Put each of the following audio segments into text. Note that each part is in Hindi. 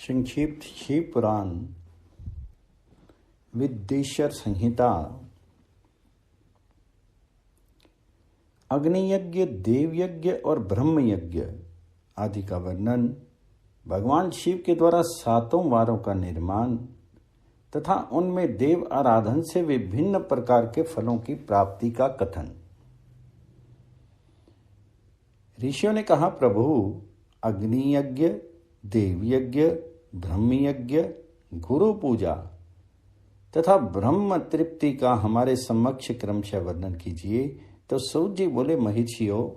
संक्षिप्त शिव पुराण विद्येश्वर संहिता अग्नि यज्ञ, देव यज्ञ और ब्रह्म यज्ञ आदि का वर्णन, भगवान शिव के द्वारा 7 वारों का निर्माण तथा उनमें देव आराधन से विभिन्न प्रकार के फलों की प्राप्ति का कथन। ऋषियों ने कहा, प्रभु, अग्नि यज्ञ, देव यज्ञ, ब्रह्म यज्ञ, गुरु पूजा तथा ब्रह्म तृप्ति का हमारे समक्ष क्रमशः वर्णन कीजिए। तो सूत जी बोले, महिषियों,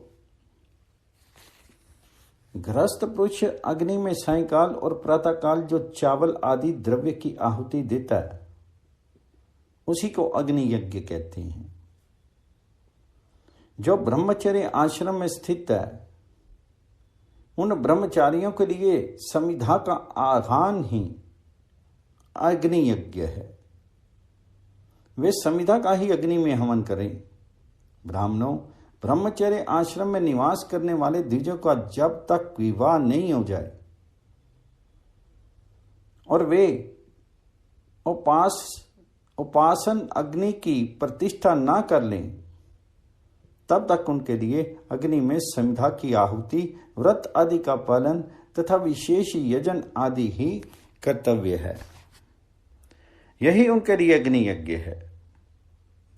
गृहस्थ पुरुष अग्नि में सायंकाल और प्रातःकाल जो चावल आदि द्रव्य की आहुति देता है, उसी को अग्नि यज्ञ कहते हैं। जो ब्रह्मचर्य आश्रम में स्थित है, उन ब्रह्मचारियों के लिए समिधा का आह्वान ही अग्नि यज्ञ है। वे समिधा का ही अग्नि में हवन करें। ब्राह्मणों, ब्रह्मचर्य आश्रम में निवास करने वाले द्विजों का जब तक विवाह नहीं हो जाए और वे उपासन अग्नि की प्रतिष्ठा ना कर लें, तब तक उनके लिए अग्नि में समिधा की आहुति, व्रत आदि का पालन तथा विशेष यजन आदि ही कर्तव्य है। यही उनके लिए अग्नि यज्ञ है।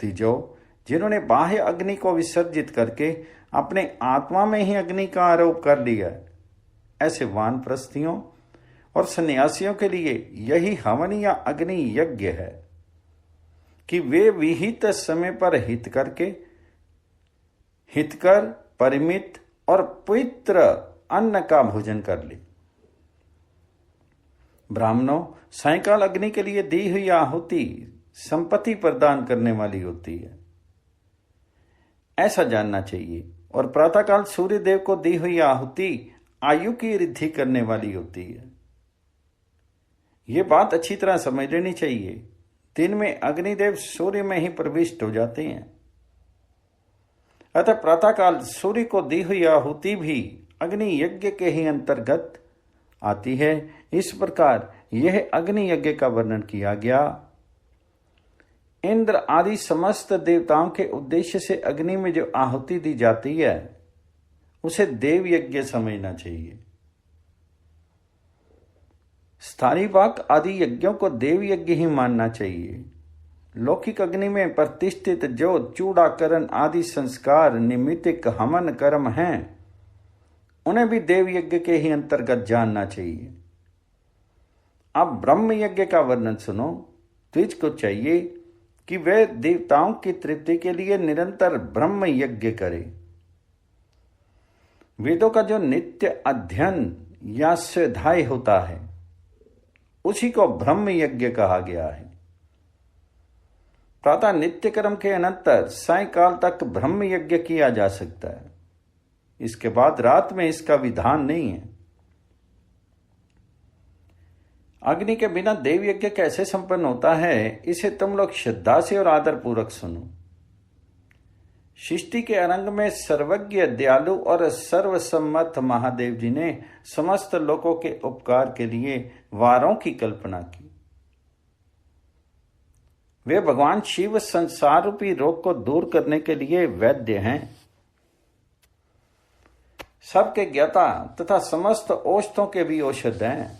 तीजो, जिन्होंने बाह्य अग्नि को विसर्जित करके अपने आत्मा में ही अग्नि का आरोप कर लिया है, ऐसे वानप्रस्थियों और सन्यासियों के लिए यही हवन या अग्नि यज्ञ है कि वे विहित समय पर हितकर परिमित और पवित्र अन्न का भोजन कर ले। ब्राह्मणों, सायंकाल अग्नि के लिए दी हुई आहुति संपत्ति प्रदान करने वाली होती है, ऐसा जानना चाहिए। और प्रातःकाल सूर्य देव को दी हुई आहुति आयु की वृद्धि करने वाली होती है। ये बात अच्छी तरह समझ लेनी चाहिए। दिन में अग्निदेव सूर्य में ही प्रविष्ट हो जाते हैं, अतः प्रातःकाल सूर्य को दी हुई आहुति भी अग्नि यज्ञ के ही अंतर्गत आती है। इस प्रकार यह अग्नि यज्ञ का वर्णन किया गया। इंद्र आदि समस्त देवताओं के उद्देश्य से अग्नि में जो आहुति दी जाती है, उसे देव यज्ञ समझना चाहिए। स्थानीवाक आदि यज्ञों को देव यज्ञ ही मानना चाहिए। लौकिक अग्नि में प्रतिष्ठित जो चूड़ाकरण आदि संस्कार निमित्तिक हवन कर्म हैं, उन्हें भी देव यज्ञ के ही अंतर्गत जानना चाहिए। अब ब्रह्म यज्ञ का वर्णन सुनो। द्विज को चाहिए कि वे देवताओं की तृप्ति के लिए निरंतर ब्रह्म यज्ञ करें। वेदों का जो नित्य अध्ययन या स्वाध्याय होता है, उसी को ब्रह्म यज्ञ कहा गया है। प्रातः नित्य कर्म के अनंतर सायंकाल तक ब्रह्म यज्ञ किया जा सकता है। इसके बाद रात में इसका विधान नहीं है। अग्नि के बिना देव यज्ञ कैसे संपन्न होता है, इसे तुम लोग श्रद्धा से और आदर पूर्वक सुनो। सृष्टि के आरंभ में सर्वज्ञ, दयालु और सर्वसम्मत महादेव जी ने समस्त लोगों के उपकार के लिए वारों की कल्पना की। वे भगवान शिव संसार रूपी रोग को दूर करने के लिए वैद्य हैं, सबके ज्ञाता तथा समस्त औषधों के भी औषध हैं।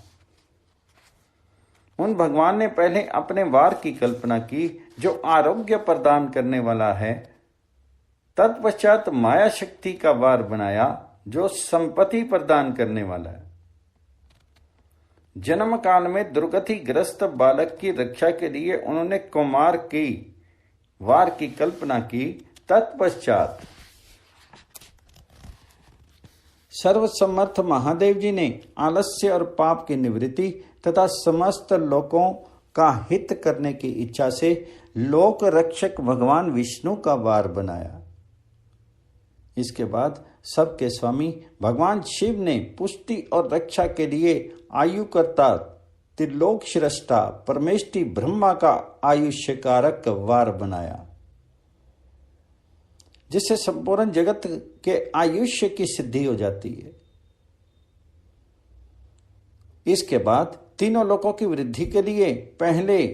उन भगवान ने पहले अपने वार की कल्पना की, जो आरोग्य प्रदान करने वाला है। तत्पश्चात माया शक्ति का वार बनाया, जो संपत्ति प्रदान करने वाला है। जन्म काल में दुर्गति ग्रस्त बालक की रक्षा के लिए उन्होंने कुमार की वार की कल्पना की। तत्पश्चात सर्वसमर्थ महादेव जी ने आलस्य और पाप की निवृत्ति तथा समस्त लोगों का हित करने की इच्छा से लोक रक्षक भगवान विष्णु का वार बनाया। इसके बाद सबके स्वामी भगवान शिव ने पुष्टि और रक्षा के लिए आयुकर्ता त्रिलोक श्रेष्ठा परमेष्टि ब्रह्मा का आयुष्य कारक वार बनाया, जिससे संपूर्ण जगत के आयुष्य की सिद्धि हो जाती है। इसके बाद तीनों लोकों की वृद्धि के लिए पहले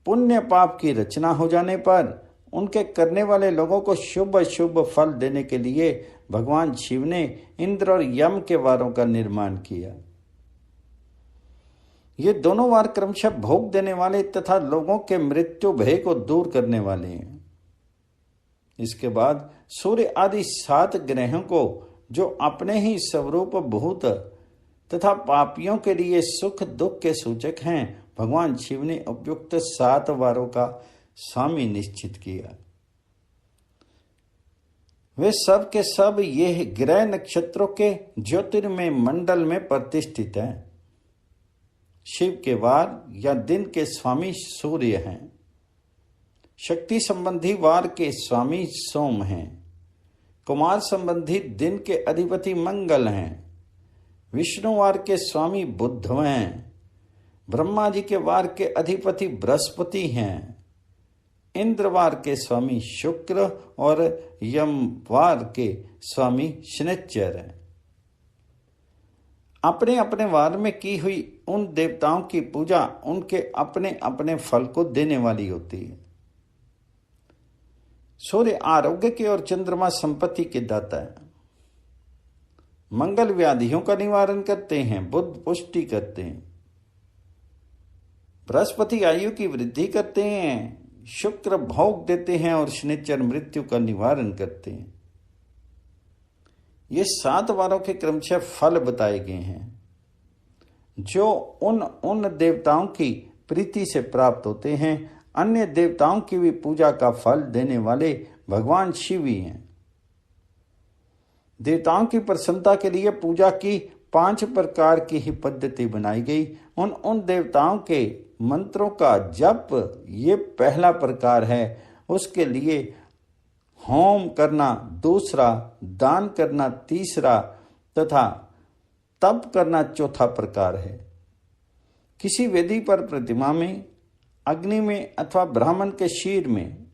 पुण्य पाप की रचना हो जाने पर उनके करने वाले लोगों को शुभ शुभ फल देने के लिए भगवान शिव ने इंद्र और यम के वारों का निर्माण किया। ये दोनों वार क्रमशः भोग देने वाले तथा लोगों के मृत्यु भय को दूर करने वाले हैं। इसके बाद सूर्य आदि 7 ग्रहों को जो अपने ही स्वरूप भूत तथा पापियों के लिए सुख दुख के सूचक हैं, भगवान शिव ने उपयुक्त 7 वारों का स्वामी निश्चित किया। वे सब के सब ये ग्रह नक्षत्रों के ज्योतिर्मय मंडल में प्रतिष्ठित हैं। शिव के वार या दिन के स्वामी सूर्य हैं। शक्ति संबंधी वार के स्वामी सोम हैं। कुमार संबंधी दिन के अधिपति मंगल हैं। विष्णुवार के स्वामी बुध हैं। ब्रह्मा जी के वार के अधिपति बृहस्पति हैं। इंद्रवार के स्वामी शुक्र और यमवार के स्वामी शनिचर हैं। अपने अपने वार में की हुई उन देवताओं की पूजा उनके अपने अपने फल को देने वाली होती है। सूर्य आरोग्य के और चंद्रमा संपत्ति के दाता है। मंगल व्याधियों का निवारण करते हैं। बुध पुष्टि करते हैं। बृहस्पति आयु की वृद्धि करते हैं। शुक्र भोग देते हैं और शनिचर मृत्यु का निवारण करते हैं। ये 7 वारों के क्रमशः फल बताए गए हैं जो उन देवताओं की प्रीति से प्राप्त होते हैं। अन्य देवताओं की भी पूजा का फल देने वाले भगवान शिव ही हैं। देवताओं की प्रसन्नता के लिए पूजा की 5 प्रकार की ही पद्धति बनाई गई। उन देवताओं के मंत्रों का जप ये पहला प्रकार है। उसके लिए होम करना दूसरा, दान करना तीसरा तथा तप करना चौथा प्रकार है। किसी वेदी पर प्रतिमा में, अग्नि में अथवा ब्राह्मण के शीर में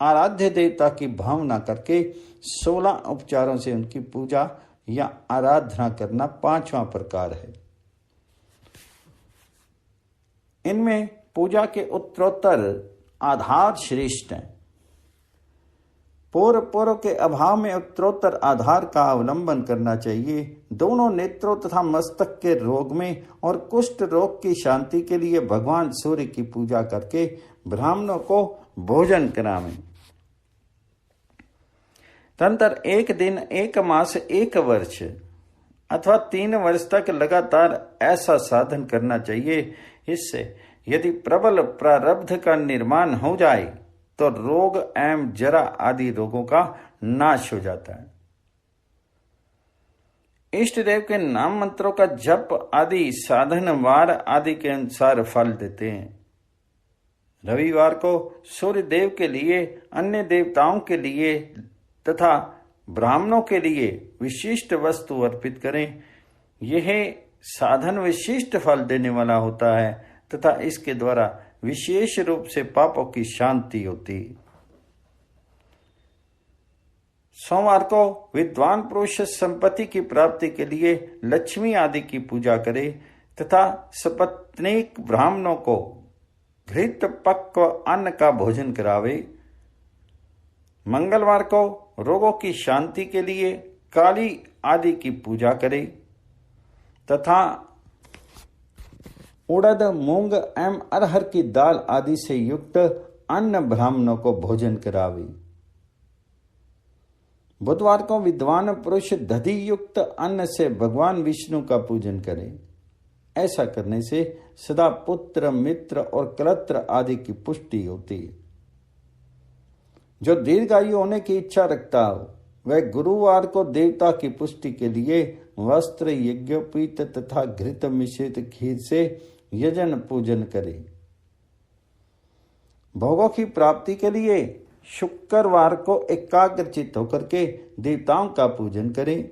आराध्य देवता की भावना करके 16 उपचारों से उनकी पूजा या आराधना करना 5वां प्रकार है। इनमें पूजा के उत्तरोत्तर आधार श्रेष्ठ हैं। पूर्व के अभाव में उत्तरोत्तर आधार का अवलंबन करना चाहिए। दोनों नेत्रों तथा मस्तक के रोग में और कुष्ठ रोग की शांति के लिए भगवान सूर्य की पूजा करके ब्राह्मणों को भोजन करावें। तंत्र 1 दिन, 1 मास, 1 वर्ष अथवा 3 वर्ष तक लगातार ऐसा साधन करना चाहिए। इससे यदि प्रबल प्रारब्ध का निर्माण हो जाए तो रोग एवं जरा आदि रोगों का नाश हो जाता है। इष्ट देव के नाम मंत्रों का जप आदि साधन वार आदि के अनुसार फल देते हैं। रविवार को सूर्य देव के लिए, अन्य देवताओं के लिए तथा ब्राह्मणों के लिए विशिष्ट वस्तु अर्पित करें। यह साधन विशिष्ट फल देने वाला होता है तथा इसके द्वारा विशेष रूप से पापों की शांति होती है। सोमवार को विद्वान पुरुष संपत्ति की प्राप्ति के लिए लक्ष्मी आदि की पूजा करे तथा सपत्नीक ब्राह्मणों को घृत पक्व अन्न का भोजन करावे। मंगलवार को रोगों की शांति के लिए काली आदि की पूजा करे तथा उड़द, मूंग एवं अरहर की दाल आदि से युक्त अन्न ब्राह्मणों को भोजन करावे। बुधवार को विद्वान पुरुष दधि युक्त अन्न से भगवान विष्णु का पूजन करें। ऐसा करने से सदा पुत्र, मित्र और कलत्र आदि की पुष्टि होती है। जो दीर्घायु होने की इच्छा रखता हो वह गुरुवार को देवता की पुष्टि के लिए वस्त्र, यज्ञोपवीत तथा घृत मिश्रित खीर से यजन पूजन करे। भोगों की प्राप्ति के लिए शुक्रवार को एकाग्रचित होकर के देवताओं का पूजन करें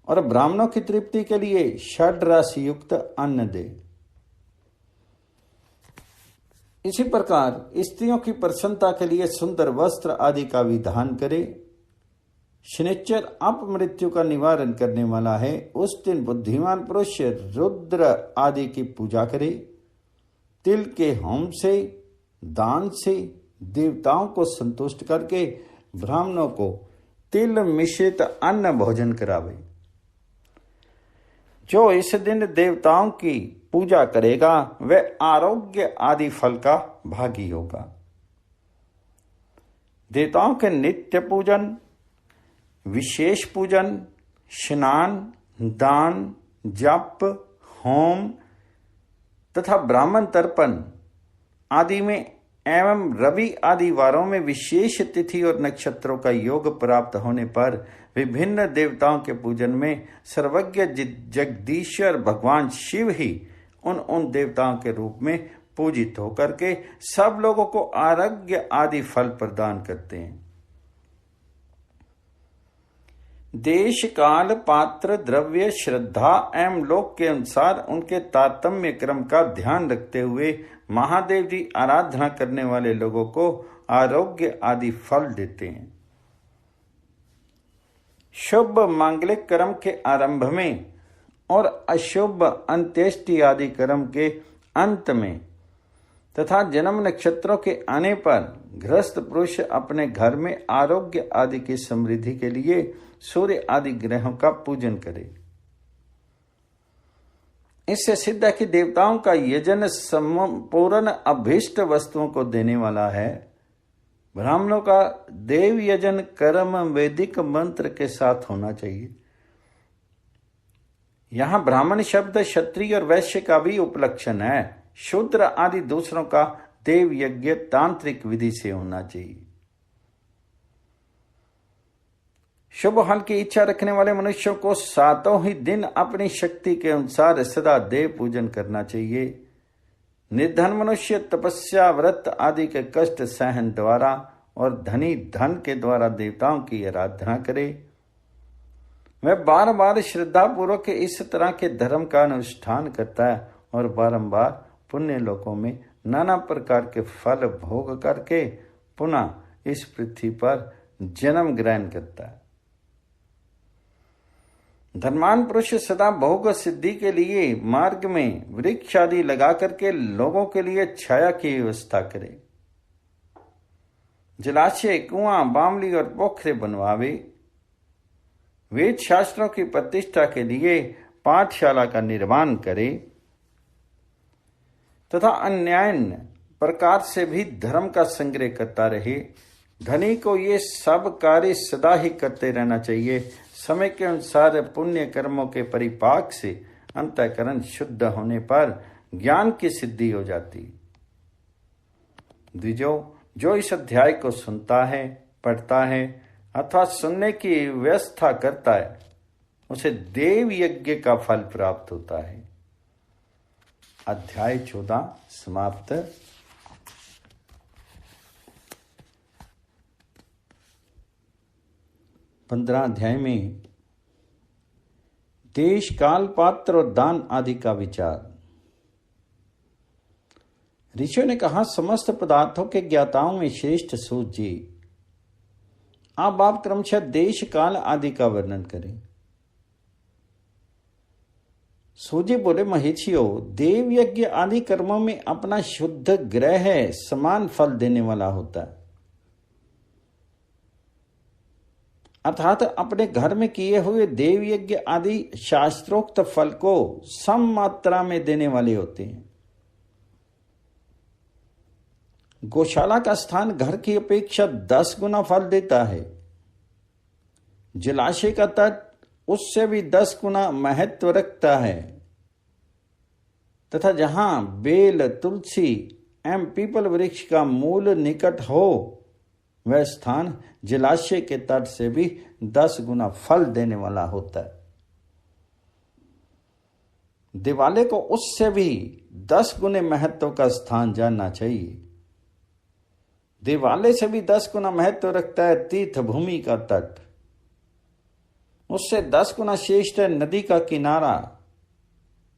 और ब्राह्मणों की तृप्ति के लिए षड राशि युक्त अन्न दे। इसी प्रकार स्त्रियों की प्रसन्नता के लिए सुंदर वस्त्र आदि का विधान करे। शनिश्चर अपमृत्यु का निवारण करने वाला है। उस दिन बुद्धिमान पुरुष रुद्र आदि की पूजा करे। तिल के होम से, दान से देवताओं को संतुष्ट करके ब्राह्मणों को तिल मिश्रित अन्न भोजन करावे। जो इस दिन देवताओं की पूजा करेगा वह आरोग्य आदि फल का भागी होगा। देवताओं के नित्य पूजन, विशेष पूजन, स्नान, दान, जप, होम तथा ब्राह्मण तर्पण आदि में एवं रवि आदि वारों में विशेष तिथि और नक्षत्रों का योग प्राप्त होने पर विभिन्न देवताओं के पूजन में सर्वज्ञ जगदीश्वर भगवान शिव ही उन देवताओं के रूप में पूजित होकर के सब लोगों को आरोग्य आदि फल प्रदान करते हैं। देश, काल, पात्र, द्रव्य, श्रद्धा एवं लोक के अनुसार उनके तारतम्य क्रम का ध्यान रखते हुए महादेव जी आराधना करने वाले लोगों को आरोग्य आदि फल देते हैं। शुभ मांगलिक कर्म के आरंभ में और अशुभ अंत्येष्टि आदि कर्म के अंत में तथा जन्म नक्षत्रों के आने पर गृहस्थ पुरुष अपने घर में आरोग्य आदि की समृद्धि के लिए सूर्य आदि ग्रहों का पूजन करे। इससे सिद्ध है कि देवताओं का यजन संपूर्ण अभीष्ट वस्तुओं को देने वाला है। ब्राह्मणों का देव यजन कर्म वैदिक मंत्र के साथ होना चाहिए। यहाँ ब्राह्मण शब्द क्षत्रिय और वैश्य का भी उपलक्षण है। शूद्र आदि दूसरों का देव यज्ञ तांत्रिक विधि से होना चाहिए। शुभ फल की इच्छा रखने वाले मनुष्यों को सातों ही दिन अपनी शक्ति के अनुसार सदा देव पूजन करना चाहिए। निर्धन मनुष्य तपस्या, व्रत आदि के कष्ट सहन द्वारा और धनी धन के द्वारा देवताओं की आराधना करे। वह बार बार श्रद्धा पूर्वक इस तरह के धर्म का अनुष्ठान करता है और बारंबार पुण्य लोकों में नाना प्रकार के फल भोग करके पुनः इस पृथ्वी पर जन्म ग्रहण करता है। धर्मान पुरुष सदा भोग सिद्धि के लिए मार्ग में वृक्ष आदि लगा करके लोगों के लिए छाया की व्यवस्था करे। जलाशय, कुआं, बावली और पोखरे बनवावे। वेद शास्त्रों की प्रतिष्ठा के लिए पाठशाला का निर्माण करे तथा अन्य प्रकार से भी धर्म का संग्रह करता रहे। धनी को ये सब कार्य सदा ही करते रहना चाहिए। समय के अनुसार पुण्य कर्मों के परिपाक से अंतःकरण शुद्ध होने पर ज्ञान की सिद्धि हो जाती। द्विजो, जो इस अध्याय को सुनता है, पढ़ता है अथवा सुनने की व्यवस्था करता है उसे देव यज्ञ का फल प्राप्त होता है। अध्याय 14 समाप्त। 15 अध्याय में देश, काल, पात्र और दान आदि का विचार। ऋषियों ने कहा, समस्त पदार्थों के ज्ञाताओं में श्रेष्ठ सूत जी, अब आप क्रमशः देश, काल आदि का वर्णन करें। सूजी बोले, महेशियों, देव यज्ञ आदि कर्मों में अपना शुद्ध ग्रह समान फल देने वाला होता है, अर्थात अपने घर में किए हुए देव यज्ञ आदि शास्त्रोक्त फल को सम मात्रा में देने वाले होते हैं। गौशाला का स्थान घर की अपेक्षा 10 गुना फल देता है। जलाशय का तट उससे भी 10 गुना महत्व रखता है तथा जहां बेल, तुलसी एवं पीपल वृक्ष का मूल निकट हो वह स्थान जलाशय के तट से भी 10 गुना फल देने वाला होता है। दिवाले को उससे भी 10 गुने महत्व का स्थान जानना चाहिए। दिवाले से भी 10 गुना महत्व रखता है तीर्थ भूमि का तट। उससे 10 गुना श्रेष्ठ है नदी का किनारा।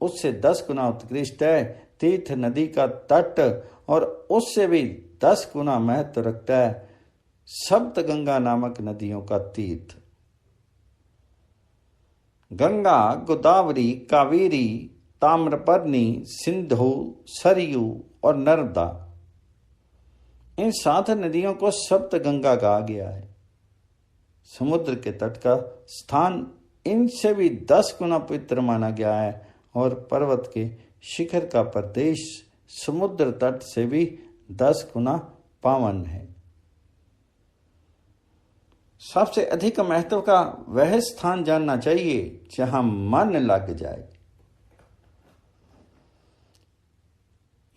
उससे 10 गुना उत्कृष्ट है तीर्थ नदी का तट और उससे भी 10 गुना महत्व रखता है सप्तगंगा नामक नदियों का तीर्थ। गंगा, गोदावरी, कावेरी, ताम्रपर्णी, सिंधु, सरयू और नर्मदा, इन 7 नदियों को सप्त गंगा कहा गया है। समुद्र के तट का स्थान इनसे भी 10 गुना पवित्र माना गया है और पर्वत के शिखर का प्रदेश समुद्र तट से भी 10 गुना पावन है। सबसे अधिक महत्व का वह स्थान जानना चाहिए जहां मन लग जाए।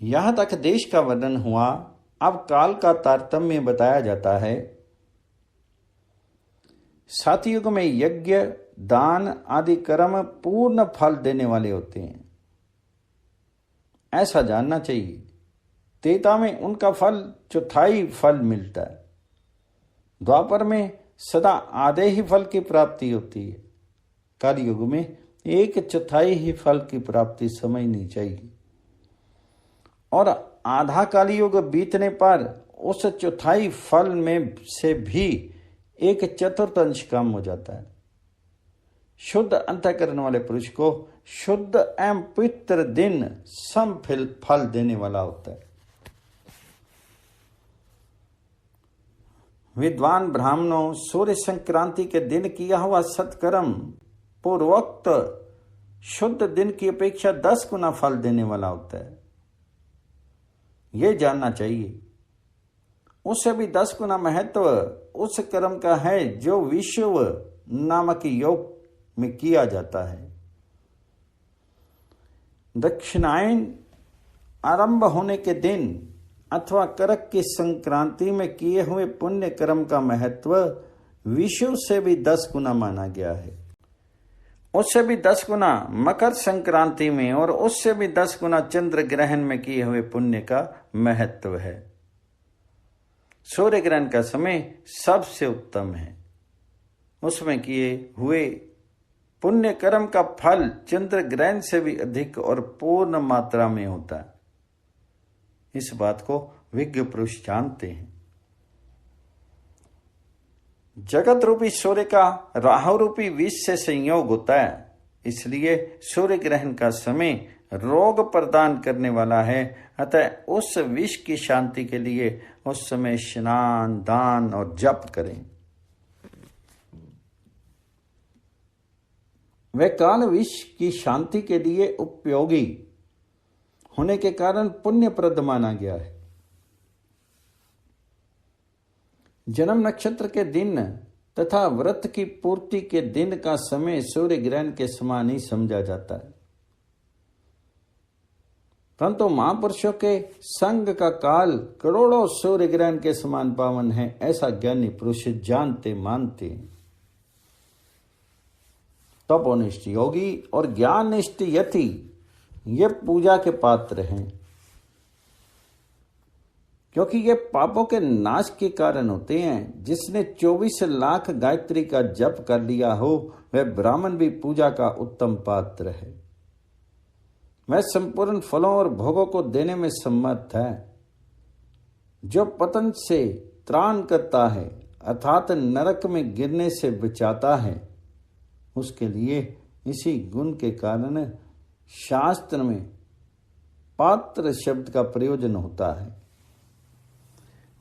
यहां तक देश का वर्णन हुआ, अब काल का तारतम्य बताया जाता है। सतयुग में यज्ञ, दान आदि कर्म पूर्ण फल देने वाले होते हैं, ऐसा जानना चाहिए। त्रेता में उनका फल चौथाई फल मिलता है। द्वापर में सदा आधे ही फल की प्राप्ति होती है। कलयुग में 1/4 ही फल की प्राप्ति समझनी चाहिए और आधा कलयुग बीतने पर उस चौथाई फल में से भी 1/4 कम हो जाता है। शुद्ध अंतःकरण वाले पुरुष को शुद्ध एवं पवित्र दिन सम फल देने वाला होता है। विद्वान ब्राह्मणों, सूर्य संक्रांति के दिन किया हुआ सत्कर्म पूर्वोक्त शुद्ध दिन की अपेक्षा 10 गुना फल देने वाला होता है, यह जानना चाहिए। उससे भी 10 गुना महत्व उस कर्म का है जो विश्व नामक योग में किया जाता है। दक्षिणायन आरंभ होने के दिन अथवा करक की संक्रांति में किए हुए पुण्य कर्म का महत्व विश्व से भी 10 गुना माना गया है। उससे भी 10 गुना मकर संक्रांति में और उससे भी 10 गुना चंद्र ग्रहण में किए हुए पुण्य का महत्व है। सूर्य ग्रहण का समय सबसे उत्तम है। उसमें किए हुए पुण्य कर्म का फल चंद्र ग्रहण से भी अधिक और पूर्ण मात्रा में होता है। इस बात को विज्ञ पुरुष जानते हैं। जगत रूपी सूर्य का राहु रूपी विष से संयोग होता है, इसलिए सूर्य ग्रहण का समय रोग प्रदान करने वाला है। अतः उस विष की शांति के लिए उस समय स्नान, दान और जप करें। वह काल विष की शांति के लिए उपयोगी होने के कारण पुण्यप्रद माना गया है। जन्म नक्षत्र के दिन तथा व्रत की पूर्ति के दिन का समय सूर्य ग्रहण के समान ही समझा जाता है, परंतु महापुरुषों के संग का काल करोड़ों सूर्य ग्रहण के समान पावन है, ऐसा ज्ञानी पुरुष जानते मानते हैं। तपोनिष्ठ योगी और ज्ञाननिष्ठ यति ये पूजा के पात्र हैं, क्योंकि ये पापों के नाश के कारण होते हैं। जिसने 24 लाख गायत्री का जप कर लिया हो वह ब्राह्मण भी पूजा का उत्तम पात्र है। वह संपूर्ण फलों और भोगों को देने में समर्थ है। जो पतन से त्राण करता है अर्थात नरक में गिरने से बचाता है, उसके लिए इसी गुण के कारण शास्त्र में पात्र शब्द का प्रयोजन होता है।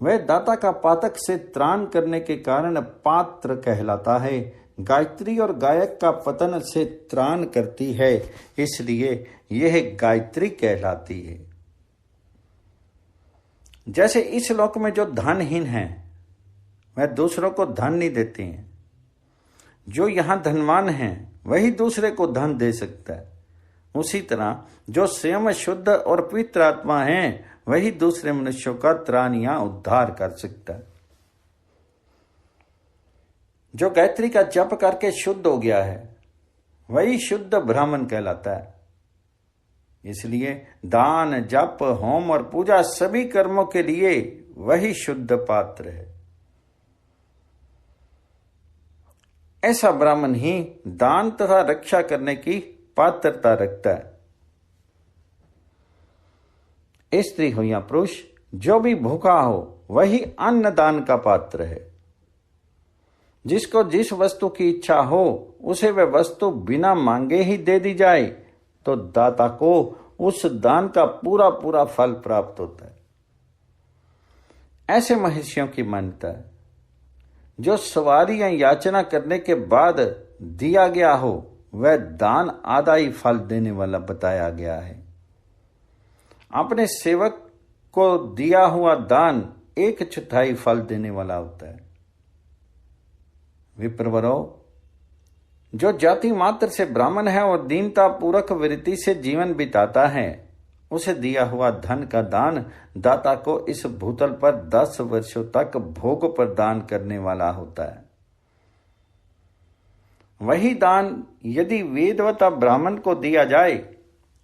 वह दाता का पातक से त्राण करने के कारण पात्र कहलाता है। गायत्री और गायक का पतन से त्राण करती है, इसलिए यह गायत्री कहलाती है। जैसे इस लोक में जो धनहीन हैं वह दूसरों को धन नहीं देते हैं, जो यहां धनवान हैं वही दूसरे को धन दे सकता है। उसी तरह जो स्वयं शुद्ध और पवित्र आत्मा है वही दूसरे मनुष्यों का त्राण या उद्धार कर सकता है। जो गायत्री का जप करके शुद्ध हो गया है वही शुद्ध ब्राह्मण कहलाता है। इसलिए दान, जप, होम और पूजा सभी कर्मों के लिए वही शुद्ध पात्र है। ऐसा ब्राह्मण ही दान तथा रक्षा करने की पात्रता रखता है। स्त्री हो या पुरुष, जो भी भूखा हो वही अन्न दान का पात्र है। जिसको जिस वस्तु की इच्छा हो उसे वह वस्तु बिना मांगे ही दे दी जाए तो दाता को उस दान का पूरा पूरा फल प्राप्त होता है। ऐसे महर्षियों की मान्यता है जो सवारी या याचना करने के बाद दिया गया हो वह दान आधा ही फल देने वाला बताया गया है। अपने सेवक को दिया हुआ दान 1/4 फल देने वाला होता है। विप्रवरो, जो जाति मात्र से ब्राह्मण है और दीनता पूर्वक वृत्ति से जीवन बिताता है उसे दिया हुआ धन का दान दाता को इस भूतल पर 10 वर्षों तक भोग प्रदान करने वाला होता है। वही दान यदि वेदवता ब्राह्मण को दिया जाए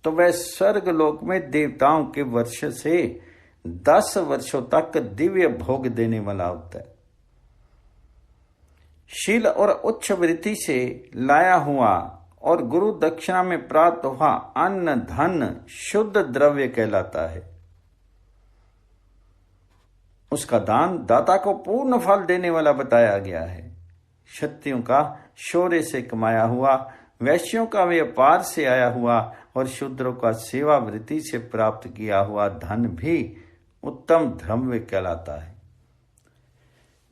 तो वह स्वर्ग लोक में देवताओं के वर्ष से 10 वर्षों तक दिव्य भोग देने वाला होता है। शील और उच्च वृत्ति से लाया हुआ और गुरु दक्षिणा में प्राप्त हुआ अन्न धन शुद्ध द्रव्य कहलाता है। उसका दान दाता को पूर्ण फल देने वाला बताया गया है। क्षत्रियों का शौर्य से कमाया हुआ, वैश्यों का व्यापार से आया हुआ और शूद्रों का सेवा वृत्ति से प्राप्त किया हुआ धन भी उत्तम द्रव्य कहलाता है।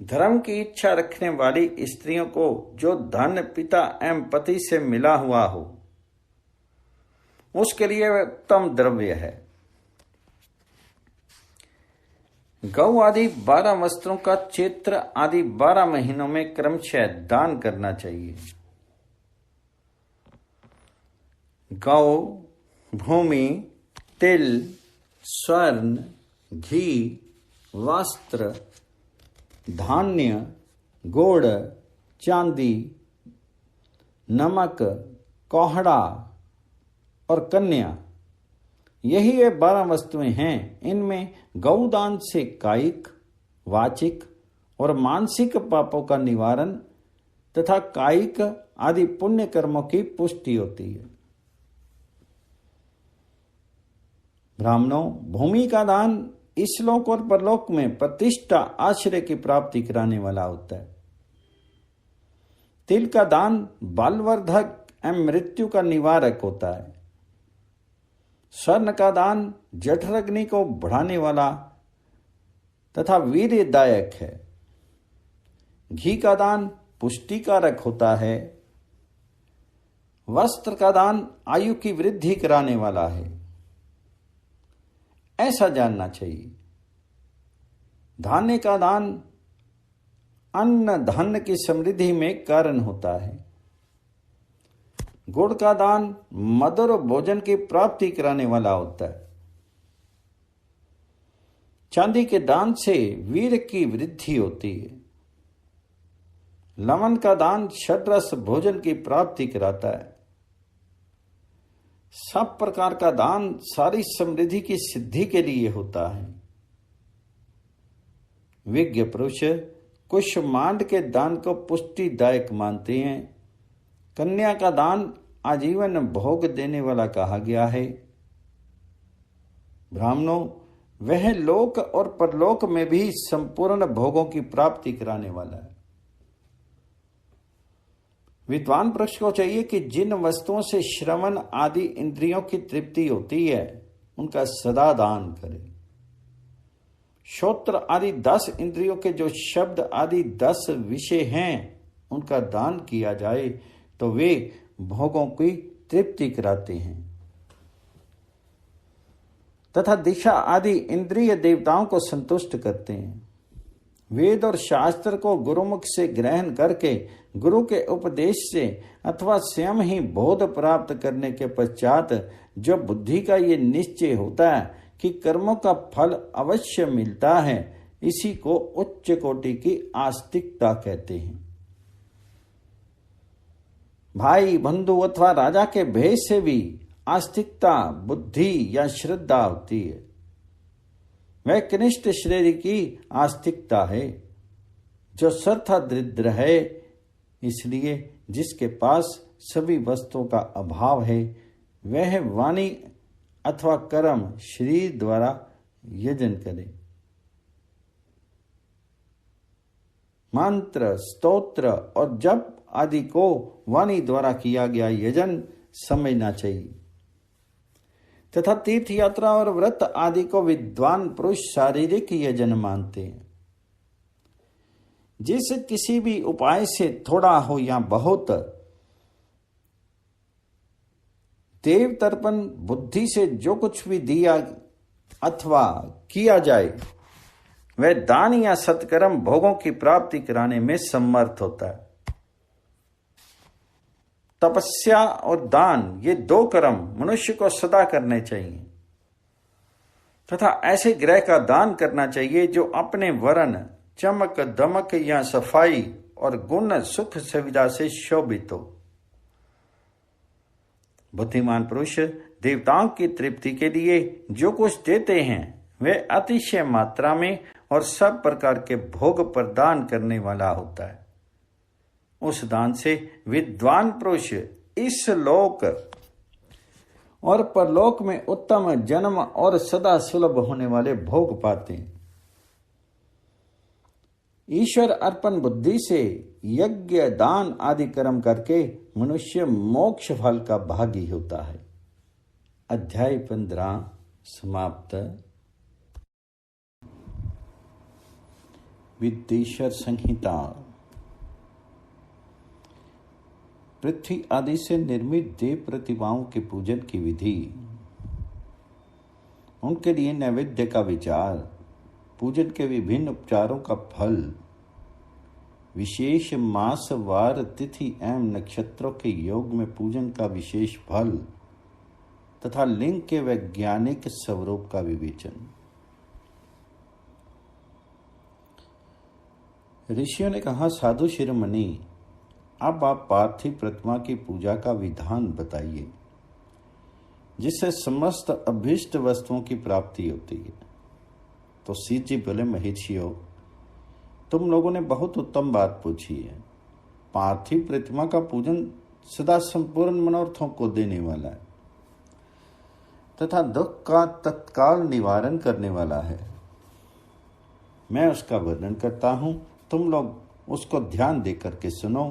धर्म की इच्छा रखने वाली स्त्रियों को जो धन पिता एवं पति से मिला हुआ हो उसके लिए वह उत्तम द्रव्य है। गौ आदि 12 वस्त्रों का चैत्र आदि 12 महीनों में क्रमशः दान करना चाहिए। गौ, भूमि, तिल, स्वर्ण, घी, वस्त्र, धान्य, गुड़, चांदी, नमक, कोहड़ा और कन्या, यही ये 12 वस्तुएं हैं। इनमें गौदान से कायिक, वाचिक और मानसिक पापों का निवारण तथा कायिक आदि पुण्य कर्मों की पुष्टि होती है। ब्राह्मणों, भूमि का दान इसलोक और परलोक में प्रतिष्ठा आश्रय की प्राप्ति कराने वाला होता है। तिल का दान बलवर्धक एवं मृत्यु का निवारक होता है। स्वर्ण का दान जठराग्नि को बढ़ाने वाला तथा वीर्यदायक है। घी का दान पुष्टिकारक होता है। वस्त्र का दान आयु की वृद्धि कराने वाला है। ऐसा जानना चाहिए। धान्य का दान अन्न धन की समृद्धि में कारण होता है। गुड़ का दान मधुर भोजन की प्राप्ति कराने वाला होता है। चांदी के दान से वीर की वृद्धि होती है। लवण का दान षड्रस भोजन की प्राप्ति कराता है। सब प्रकार का दान सारी समृद्धि की सिद्धि के लिए होता है। विज्ञ पुरुष कुष्मांड के दान को पुष्टिदायक मानते हैं। कन्या का दान आजीवन भोग देने वाला कहा गया है। ब्राह्मणों, वह लोक और परलोक में भी संपूर्ण भोगों की प्राप्ति कराने वाला है। विद्वान पुरुष को चाहिए कि जिन वस्तुओं से श्रवण आदि इंद्रियों की तृप्ति होती है उनका सदा दान करे। श्रोत्र आदि 10 इंद्रियों के जो शब्द आदि 10 विषय हैं उनका दान किया जाए तो वे भोगों की तृप्ति कराते हैं तथा दिशा आदि इंद्रिय देवताओं को संतुष्ट करते हैं। वेद और शास्त्र को गुरुमुख से ग्रहण करके गुरु के उपदेश से अथवा स्वयं ही बोध प्राप्त करने के पश्चात जो बुद्धि का ये निश्चय होता है कि कर्मों का फल अवश्य मिलता है, इसी को उच्च कोटि की आस्तिकता कहते हैं। भाई, बंधु अथवा राजा के भेद से भी आस्तिकता बुद्धि या श्रद्धा होती है। वह कनिष्ठ श्रेणी की आस्तिकता है जो सर्था दरिद्र है। इसलिए जिसके पास सभी वस्तुओं का अभाव है वह वाणी अथवा कर्म शरीर द्वारा यजन करे। मंत्र, स्तोत्र और जप आदि को वाणी द्वारा किया गया यजन समझना चाहिए तथा तीर्थ यात्रा और व्रत आदि को विद्वान पुरुष शारीरिक यजन मानते हैं। जिस किसी भी उपाय से थोड़ा हो या बहुत देव तर्पण बुद्धि से जो कुछ भी दिया अथवा किया जाए वह दान या सत्कर्म भोगों की प्राप्ति कराने में समर्थ होता है। तपस्या और दान ये दो कर्म मनुष्य को सदा करने चाहिए तथा ऐसे ग्रह का दान करना चाहिए जो अपने वर्ण, चमक, दमक या सफाई और गुण, सुख, सुविधा से शोभित हो। बुद्धिमान पुरुष देवताओं की तृप्ति के लिए जो कुछ देते हैं वे अतिशय मात्रा में और सब प्रकार के भोग प्रदान करने वाला होता है। उस दान से विद्वान पुरुष इस लोक और परलोक में उत्तम जन्म और सदा सुलभ होने वाले भोग पाते हैं। ईश्वर अर्पण बुद्धि से यज्ञ, दान आदि कर्म करके मनुष्य मोक्ष फल का भागी होता है। अध्याय 15 समाप्त। विद्येश्वर संहिता। पृथ्वी आदि से निर्मित देव प्रतिमाओं के पूजन की विधि, उनके लिए नैवेद्य का विचार, पूजन के विभिन्न उपचारों का फल, विशेष मास, वार, तिथि एवं नक्षत्रों के योग में पूजन का विशेष फल तथा लिंग के वैज्ञानिक स्वरूप का विवेचन। ऋषियों ने कहा, साधु शिरोमणि, अब आप पार्थिव प्रतिमा की पूजा का विधान बताइए जिससे समस्त अभीष्ट वस्तुओं की प्राप्ति होती है। तो सीत जी बोले, महर्षियों, तुम लोगों ने बहुत उत्तम बात पूछी है। पार्थिव प्रतिमा का पूजन सदा संपूर्ण मनोरथों को देने वाला है तथा दुख का तत्काल निवारण करने वाला है। मैं उसका वर्णन करता हूं, तुम लोग उसको ध्यान दे करके सुनो।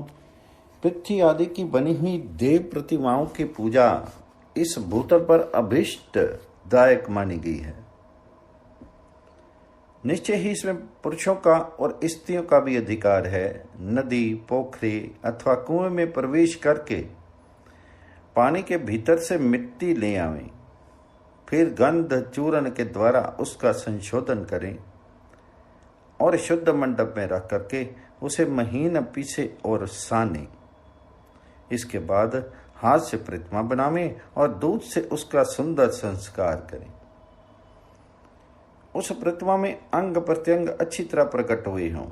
पृथ्वी आदि की बनी हुई देव प्रतिमाओं की पूजा इस भूतल पर अभीष्ट दायक मानी गई है। निश्चय ही इसमें पुरुषों का और स्त्रियों का भी अधिकार है। नदी, पोखरी अथवा कुएं में प्रवेश करके पानी के भीतर से मिट्टी ले आवें, फिर गंध चूर्ण के द्वारा उसका संशोधन करें और शुद्ध मंडप में रख करके उसे महीन पीसे और साने। इसके बाद हाथ से प्रतिमा बनावें और दूध से उसका सुंदर संस्कार करें। उस प्रतिमा में अंग प्रत्यंग अच्छी तरह प्रकट हुए हों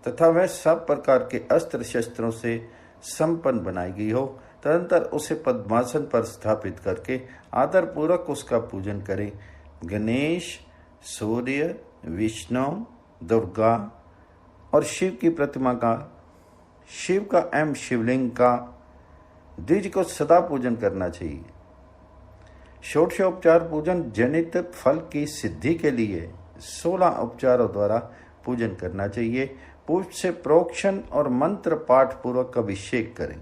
तथा वह सब प्रकार के अस्त्र शस्त्रों से संपन्न बनाई गई हो। तदंतर उसे पद्मासन पर स्थापित करके आदर पूर्वक उसका पूजन करें। गणेश, सूर्य, विष्णु, दुर्गा और शिव की प्रतिमा का, शिव का एवं शिवलिंग का, द्विज को सदा पूजन करना चाहिए। षोडशोपचार पूजन जनित फल की सिद्धि के लिए 16 उपचारों द्वारा पूजन करना चाहिए। पुष्प से प्रोक्षण और मंत्र पाठ पूर्वक अभिषेक करें।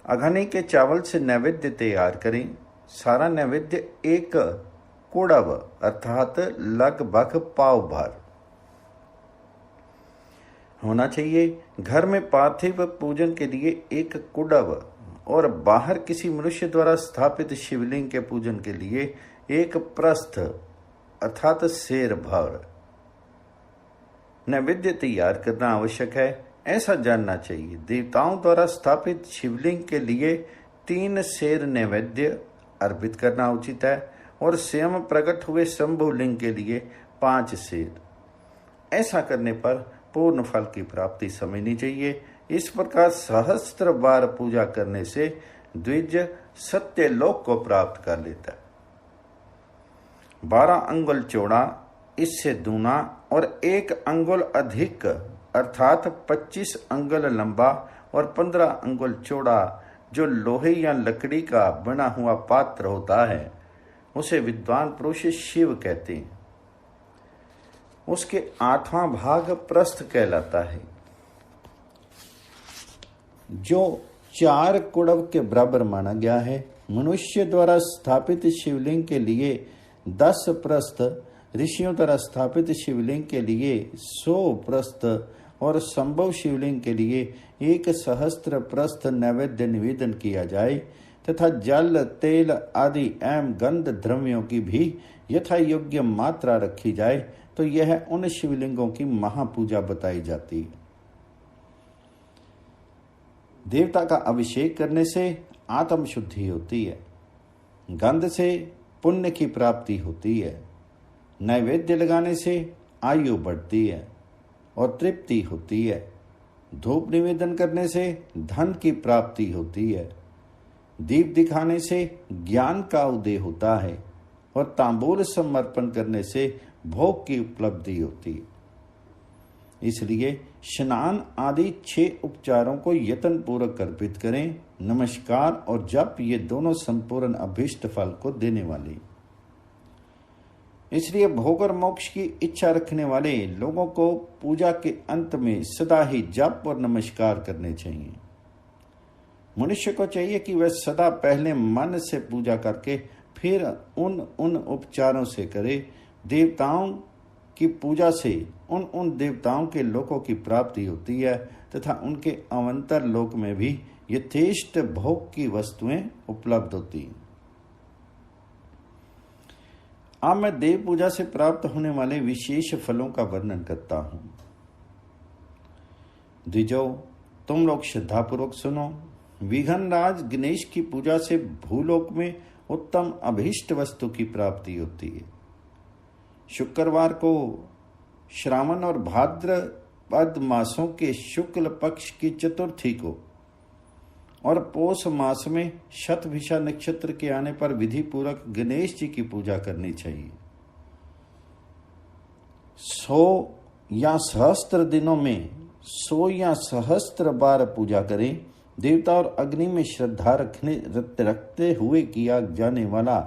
अघनी के चावल से नैवेद्य तैयार करें। सारा नैवेद्य एक कुड़व अर्थात लगभग पाव भर होना चाहिए। घर में पार्थिव पूजन के लिए एक कुड़व और बाहर किसी मनुष्य द्वारा स्थापित शिवलिंग के पूजन के लिए एक प्रस्थ अर्थात शेर भर नैवेद्य तैयार करना आवश्यक है, ऐसा जानना चाहिए। देवताओं द्वारा स्थापित शिवलिंग के लिए 3 शेर नैवेद्य अर्पित करना उचित है और स्वयं प्रकट हुए शंभु लिंग के लिए 5 शेर। ऐसा करने पर पूर्ण फल की प्राप्ति समझनी चाहिए। इस प्रकार सहस्त्र बार पूजा करने से द्विज सत्य लोक को प्राप्त कर लेता है। 12 अंगुल चौड़ा, इससे दूना और 1 अंगुल अधिक अर्थात 25 अंगुल लंबा और 15 अंगुल चौड़ा जो लोहे या लकड़ी का बना हुआ पात्र होता है उसे विद्वान पुरुष शिव कहते हैं। उसके 8वां भाग प्रस्थ कहलाता है, जो 4 कुड़व के बराबर माना गया है। मनुष्य द्वारा स्थापित शिवलिंग के लिए 10 प्रस्थ, ऋषियों द्वारा स्थापित शिवलिंग के लिए 100 प्रस्थ और संभव शिवलिंग के लिए 1 सहस्त्र प्रस्थ नैवेद्य निवेदन किया जाए तथा जल, तेल आदि एवं गंध द्रव्यों की भी यथा योग्य मात्रा रखी जाए तो यह उन शिवलिंगों की महापूजा बताई जाती है। देवता का अभिषेक करने से आत्म शुद्धि होती है, गंध से पुण्य की प्राप्ति होती है, नैवेद्य लगाने से आयु बढ़ती है और तृप्ति होती है, धूप निवेदन करने से धन की प्राप्ति होती है, दीप दिखाने से ज्ञान का उदय होता है और तांबूल समर्पण करने से भोग की उपलब्धि होती है। इसलिए स्नान आदि 6 उपचारों को यत्न पूर्वक अर्पित करें। नमस्कार और जप ये दोनों संपूर्ण अभीष्ट फल को देने वाले। इसलिए भोग और मोक्ष की इच्छा रखने वाले लोगों को पूजा के अंत में सदा ही जप और नमस्कार करने चाहिए। मनुष्य को चाहिए कि वह सदा पहले मन से पूजा करके फिर उन उपचारों से करे। देवताओं की पूजा से उन देवताओं के लोकों की प्राप्ति होती है तथा उनके अवंतर लोक में भी यथेष्ट भोग की वस्तुएं उपलब्ध होती हैं। अब मैं देव पूजा से प्राप्त होने वाले विशेष फलों का वर्णन करता हूं। द्विजो, तुम लोग श्रद्धापूर्वक सुनो। विघ्नराज गणेश की पूजा से भूलोक में उत्तम अभीष्ट वस्तु की प्राप्ति होती है। शुक्रवार को श्रावण और भाद्रपद मासों के शुक्ल पक्ष की चतुर्थी को और पौष मास में शतभिषा नक्षत्र के आने पर विधि पूर्वक गणेश जी की पूजा करनी चाहिए। 100 या सहस्त्र दिनों में 100 या सहस्त्र बार पूजा करें। देवता और अग्नि में श्रद्धा रखते हुए किया जाने वाला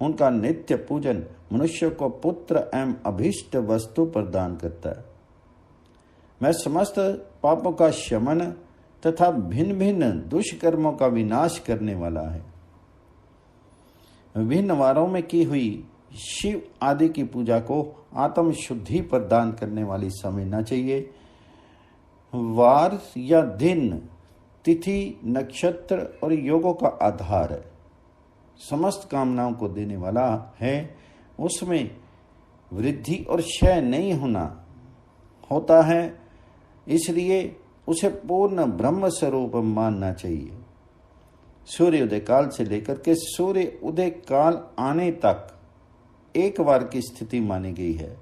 उनका नित्य पूजन मनुष्य को पुत्र एवं अभीष्ट वस्तु प्रदान करता है। मैं समस्त पापों का शमन तथा भिन्न भिन्न दुष्कर्मों का विनाश करने वाला है। विभिन्न वारों में की हुई शिव आदि की पूजा को आत्म शुद्धि प्रदान करने वाली समझना चाहिए। वार या दिन, तिथि, नक्षत्र और योगों का आधार है, समस्त कामनाओं को देने वाला है। उसमें वृद्धि और क्षय नहीं होता है, इसलिए उसे पूर्ण ब्रह्म स्वरूप मानना चाहिए। सूर्योदय काल से लेकर के सूर्य उदय काल आने तक एक बार की स्थिति मानी गई है,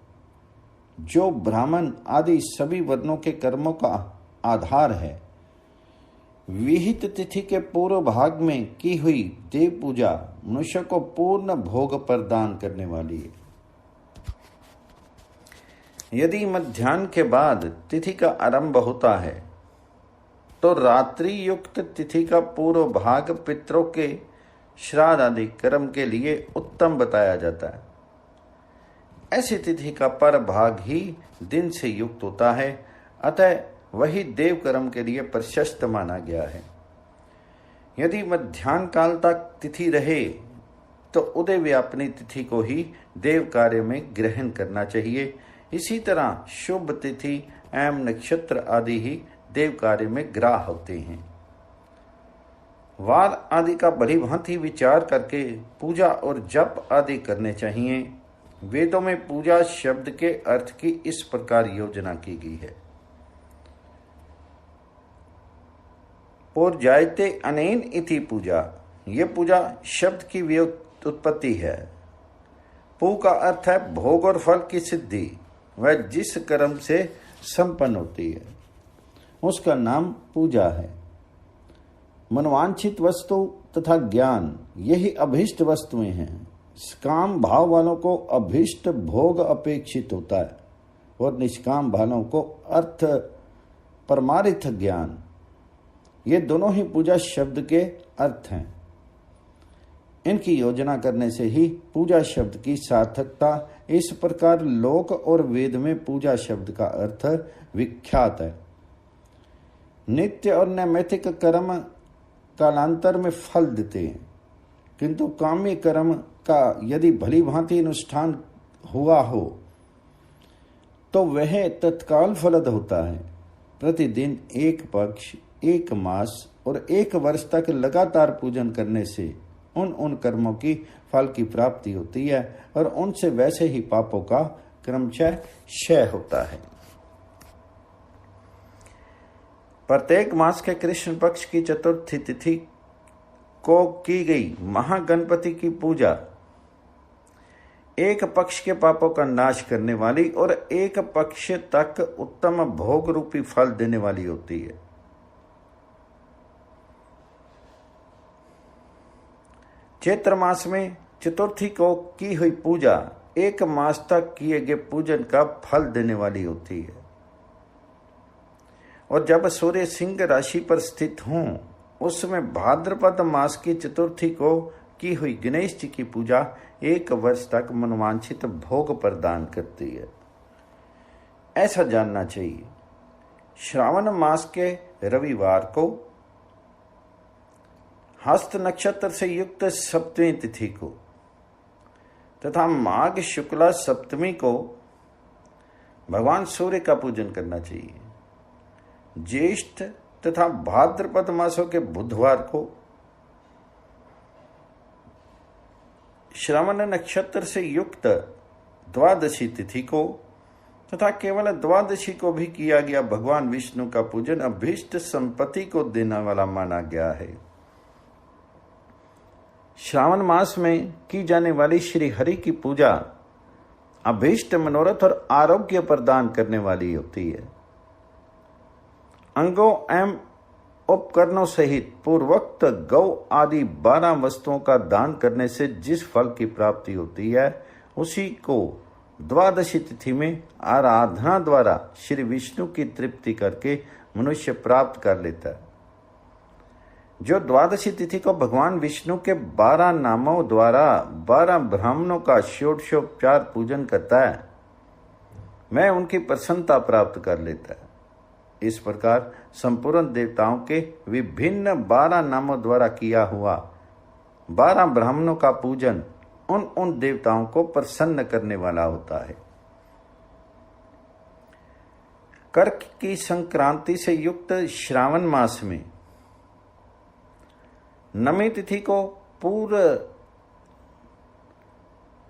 जो ब्राह्मण आदि सभी वर्णों के कर्मों का आधार है। विहित तिथि के पूर्व भाग में की हुई देव पूजा मनुष्य को पूर्ण भोग प्रदान करने वाली है। यदि मध्याह्न के बाद तिथि का आरंभ होता है तो रात्रि युक्त तिथि का पूर्व भाग पितरों के श्राद्ध आदि कर्म के लिए उत्तम बताया जाता है। ऐसी तिथि का पर भाग ही दिन से युक्त होता है, अतः वही देव कर्म के लिए प्रशस्त माना गया है। यदि मध्याह्न काल तक तिथि रहे तो उदय व्यापनी तिथि को ही देव कार्य में ग्रहण करना चाहिए। इसी तरह शुभ तिथि एवं नक्षत्र आदि ही देव कार्य में ग्राह्य होते हैं। वार आदि का बड़ी भांति विचार करके पूजा और जप आदि करने चाहिए। वेदों में पूजा शब्द के अर्थ की इस प्रकार योजना की गई है। और जायते अनेन इति पूजा, ये पूजा शब्द की व्युत्पत्ति है। पू का अर्थ है भोग और फल की सिद्धि। वह जिस कर्म से संपन्न होती है उसका नाम पूजा है। मनवांछित वस्तु तथा ज्ञान यही अभीष्ट वस्तुएं हैं। काम भाव वालों को अभीष्ट भोग अपेक्षित होता है और निष्काम वालों को अर्थ परमार्थ ज्ञान, ये दोनों ही पूजा शब्द के अर्थ हैं। इनकी योजना करने से ही पूजा शब्द की सार्थकता। इस प्रकार लोक और वेद में पूजा शब्द का अर्थ विख्यात है। नित्य और नैमित्तिक कर्म कालांतर में फल देते हैं, किंतु काम्य कर्म का यदि भली भांति अनुष्ठान हुआ हो तो वह तत्काल फलद होता है। प्रतिदिन एक पक्ष, एक मास और एक वर्ष तक लगातार पूजन करने से उन कर्मों की फल की प्राप्ति होती है और उनसे वैसे ही पापों का क्रमशः क्षय होता है। प्रत्येक मास के कृष्ण पक्ष की चतुर्थी तिथि को की गई महागणपति की पूजा एक पक्ष के पापों का नाश करने वाली और एक पक्ष तक उत्तम भोग रूपी फल देने वाली होती है। चैत्र मास में चतुर्थी को की हुई पूजा एक मास तक किए गए पूजन का फल देने वाली होती है, और जब सूर्य सिंह राशि पर स्थित हों उसमें भाद्रपद मास की चतुर्थी को की हुई गणेश जी की पूजा एक वर्ष तक मनोवांछित भोग प्रदान करती है। ऐसा जानना चाहिए, श्रावण मास के रविवार को हस्त नक्षत्र से युक्त सप्तमी तिथि को तथा माघ शुक्ला सप्तमी को भगवान सूर्य का पूजन करना चाहिए। ज्येष्ठ तथा भाद्रपद मासों के बुधवार को, श्रवण नक्षत्र से युक्त द्वादशी तिथि को तथा केवल द्वादशी को भी किया गया भगवान विष्णु का पूजन अभीष्ट संपत्ति को देने वाला माना गया है। श्रावण मास में की जाने वाली श्री हरि की पूजा अभीष्ट मनोरथ और आरोग्य प्रदान करने वाली होती है। अंगों एवं उपकरणों सहित पूर्वोक्त गौ आदि 12 वस्तुओं का दान करने से जिस फल की प्राप्ति होती है उसी को द्वादशी तिथि में आराधना द्वारा श्री विष्णु की तृप्ति करके मनुष्य प्राप्त कर लेता है। जो द्वादशी तिथि को भगवान विष्णु के 12 नामों द्वारा 12 ब्राह्मणों का षोडशोपचार पूजन करता है, मैं उनकी प्रसन्नता प्राप्त कर लेता है। इस प्रकार संपूर्ण देवताओं के विभिन्न 12 नामों द्वारा किया हुआ 12 ब्राह्मणों का पूजन उन देवताओं को प्रसन्न करने वाला होता है। कर्क की संक्रांति से युक्त श्रावण मास में नमी तिथि को पूर्व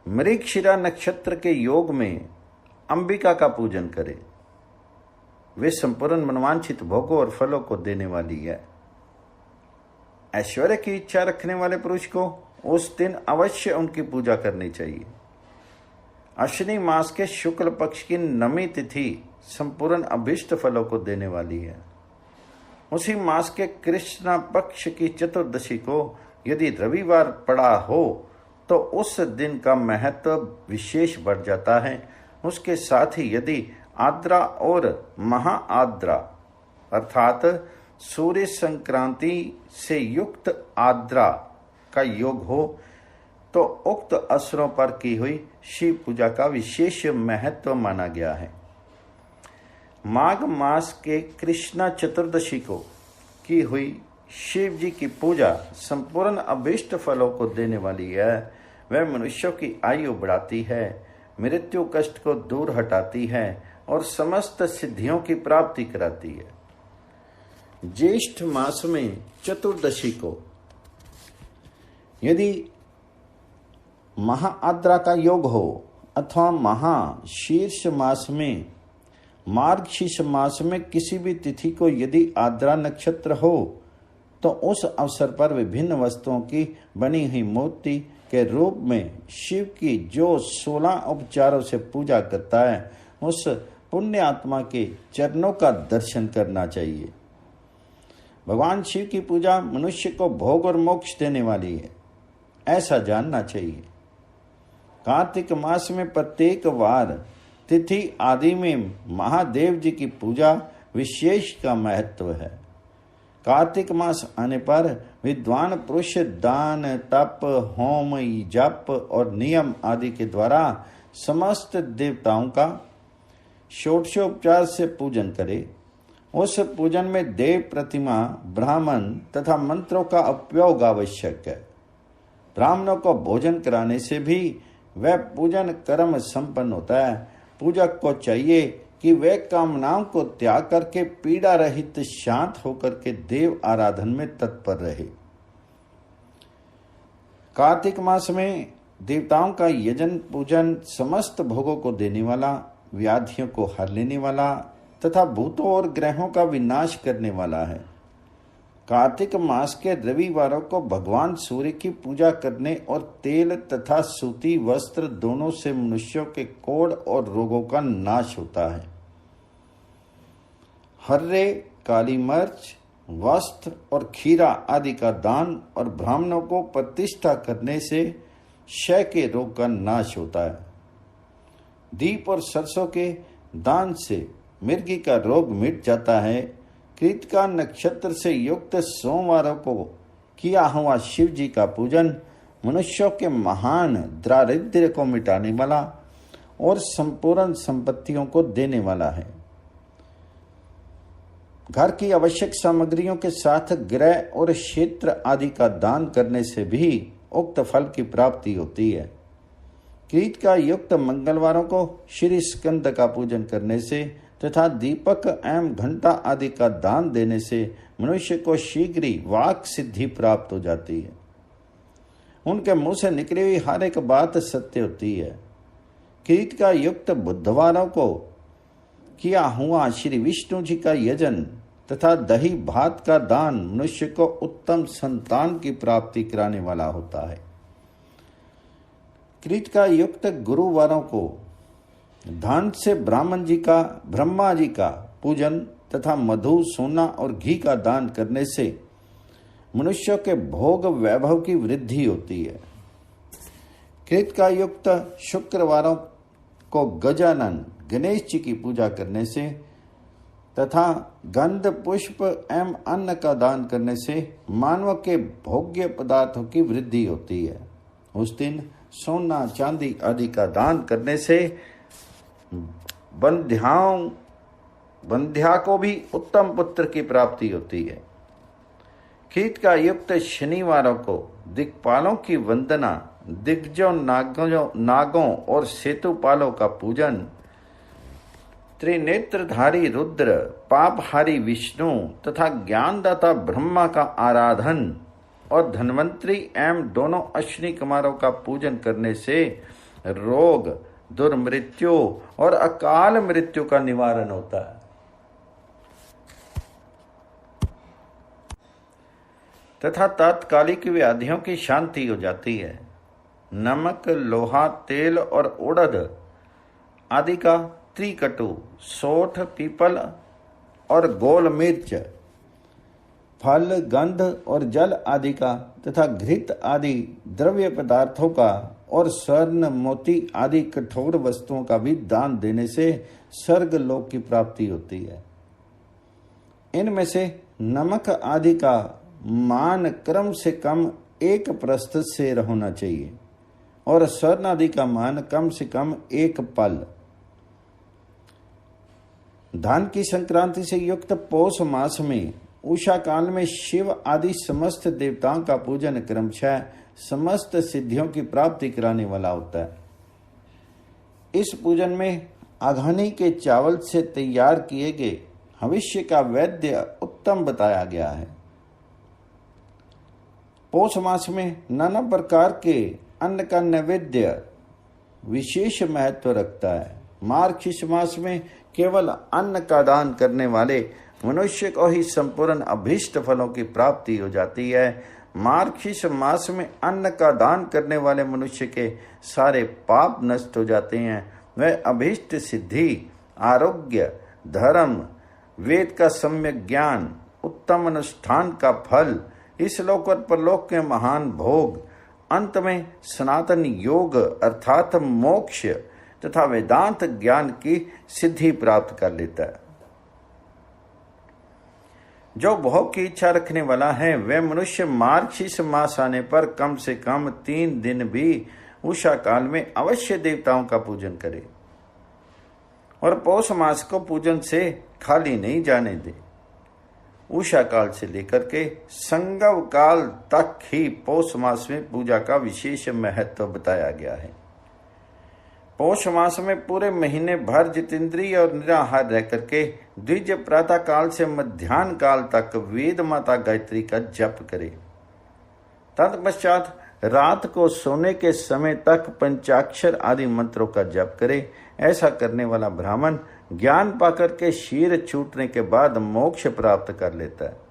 मृगशिरा नक्षत्र के योग में अंबिका का पूजन करें। वे संपूर्ण मनवांछित भोगों और फलों को देने वाली है। ऐश्वर्य की इच्छा रखने वाले पुरुष को उस दिन अवश्य उनकी पूजा करनी चाहिए। अश्विनी मास के शुक्ल पक्ष की नमी तिथि संपूर्ण अभिष्ट फलों को देने वाली है। उसी मास के कृष्ण पक्ष की चतुर्दशी को यदि रविवार पड़ा हो तो उस दिन का महत्व विशेष बढ़ जाता है। उसके साथ ही यदि आद्रा और महाआद्रा अर्थात सूर्य संक्रांति से युक्त आद्रा का योग हो तो उक्त असरों पर की हुई शिव पूजा का विशेष महत्व माना गया है। माघ मास के कृष्णा चतुर्दशी को की हुई शिव जी की पूजा संपूर्ण अभीष्ट फलों को देने वाली है। वह मनुष्यों की आयु बढ़ाती है, मृत्यु कष्ट को दूर हटाती है और समस्त सिद्धियों की प्राप्ति कराती है। ज्येष्ठ मास में चतुर्दशी को यदि महाआद्रा का योग हो अथवा महाशीर्ष मास में मार्गशीर्ष मास में किसी भी तिथि को यदि आद्रा नक्षत्र हो तो उस अवसर पर विभिन्न वस्तुओं की बनी हुई मूर्ति के रूप में शिव की जो 16 उपचारों से पूजा करता है उस पुण्य आत्मा के चरणों का दर्शन करना चाहिए। भगवान शिव की पूजा मनुष्य को भोग और मोक्ष देने वाली है, ऐसा जानना चाहिए। कार्तिक मास में प्रत्येक वार तिथि आदि में महादेव जी की पूजा विशेष का महत्व है। कार्तिक मास आने पर विद्वान पुरुष दान, तप, होम, जप और नियम आदि के द्वारा समस्त देवताओं का षोडशोपचार से पूजन करे। उस पूजन में देव प्रतिमा, ब्राह्मण तथा मंत्रों का उपयोग आवश्यक है। ब्राह्मणों को भोजन कराने से भी वह पूजन कर्म संपन्न होता है। पूजक को चाहिए कि वे कामनाओं को त्याग करके पीड़ा रहित शांत होकर के देव आराधन में तत्पर रहे। कार्तिक मास में देवताओं का यजन पूजन समस्त भोगों को देने वाला, व्याधियों को हर लेने वाला तथा भूतों और ग्रहों का विनाश करने वाला है। कार्तिक मास के रविवारों को भगवान सूर्य की पूजा करने और तेल तथा सूती वस्त्र दोनों से मनुष्यों के कोढ़ और रोगों का नाश होता है। हर्रे, काली मिर्च, वस्त्र और खीरा आदि का दान और ब्राह्मणों को प्रतिष्ठा करने से क्षय के रोग का नाश होता है। दीप और सरसों के दान से मिर्गी का रोग मिट जाता है। कृतिका नक्षत्र से युक्त सोमवारों को किया हुआ शिव जी का पूजन मनुष्यों के महान दारिद्र्य को मिटाने वाला और संपूर्ण संपत्तियों को देने वाला है। घर की आवश्यक सामग्रियों के साथ गृह और क्षेत्र आदि का दान करने से भी उक्त फल की प्राप्ति होती है। कृतिका युक्त मंगलवारों को श्री स्कंद का पूजन करने से तथा दीपक एवं घंटा आदि का दान देने से मनुष्य को शीघ्र ही वाक सिद्धि प्राप्त हो जाती है। उनके मुंह से निकली हुई हर एक बात सत्य होती है। कृतिका युक्त बुधवारों को किया हुआ श्री विष्णु जी का यजन तथा दही भात का दान मनुष्य को उत्तम संतान की प्राप्ति कराने वाला होता है। कृतिका युक्त गुरुवारों को धान से ब्रह्मा जी का पूजन तथा मधु, सोना और घी का दान करने से मनुष्यों के भोग वैभव की वृद्धि होती है। कृतिका युक्त शुक्रवारों को गजानन गणेश जी की पूजा करने से तथा गंध, पुष्प एवं अन्न का दान करने से मानव के भोग्य पदार्थों की वृद्धि होती है। उस दिन सोना, चांदी आदि का दान करने से बंध्या को भी उत्तम पुत्र की प्राप्ति होती है। कृतिका युक्त शनिवारों को दिक्पालों की वंदना, दिग्गजों, नागों और सेतुपालों का पूजन, त्रिनेत्रधारी रुद्र, पापहारी विष्णु तथा ज्ञानदाता ब्रह्मा का आराधन और धन्वंतरी एवं दोनों अश्विनी कुमारों का पूजन करने से रोग, दुर्मृत्यु और अकाल मृत्यु का निवारण होता है। तथा तात्कालिक व्याधियों की शांति हो जाती है। नमक, लोहा, तेल और उड़द आदि का त्रिकटु, सोठ, पीपल और गोल मिर्च, फल, गंध और जल आदि का तथा घृत आदि द्रव्य पदार्थों का और स्वर्ण, मोती आदि कठोर वस्तुओं का भी दान देने से स्वर्ग लोक की प्राप्ति होती है। इनमें से नमक आदि का मान क्रम से कम 1 प्रस्थ सेर होना चाहिए और स्वर्ण आदि का मान कम से कम 1 पल। धान की संक्रांति से युक्त पौष मास में उषा काल में शिव आदि समस्त देवताओं का पूजन क्रमशः समस्त सिद्धियों की प्राप्ति कराने वाला होता है। इस पूजन में अघानी के चावल से तैयार किए गए भविष्य का वैद्य उत्तम बताया गया है। पौष मास में नाना प्रकार के अन्न का नैवेद्य विशेष महत्व रखता है। मार्गशीर्ष मास में केवल अन्न का दान करने वाले मनुष्य को ही संपूर्ण अभीष्ट फलों की प्राप्ति हो जाती है। मार्गशीर्ष मास में अन्न का दान करने वाले मनुष्य के सारे पाप नष्ट हो जाते हैं। वह अभीष्ट सिद्धि, आरोग्य, धर्म, वेद का सम्यक ज्ञान, उत्तम अनुष्ठान का फल, इस लोक और परलोक के महान भोग, अंत में सनातन योग अर्थात मोक्ष तथा वेदांत ज्ञान की सिद्धि प्राप्त कर लेता है। जो भोग की इच्छा रखने वाला है वह मनुष्य मार्गशीर्ष मास आने पर कम से कम 3 दिन भी उषा काल में अवश्य देवताओं का पूजन करे और पौष मास को पूजन से खाली नहीं जाने दे। उषा काल से लेकर के संगव काल तक ही पौष मास में पूजा का विशेष महत्व बताया गया है। पौष मास में पूरे महीने भर जितेंद्रिय और निराहार रह करके द्विज प्रातः काल से मध्याह्न काल तक वेद माता गायत्री का जप करे। तत्पश्चात रात को सोने के समय तक पंचाक्षर आदि मंत्रों का जप करे। ऐसा करने वाला ब्राह्मण ज्ञान पाकर के शीर छूटने के बाद मोक्ष प्राप्त कर लेता है।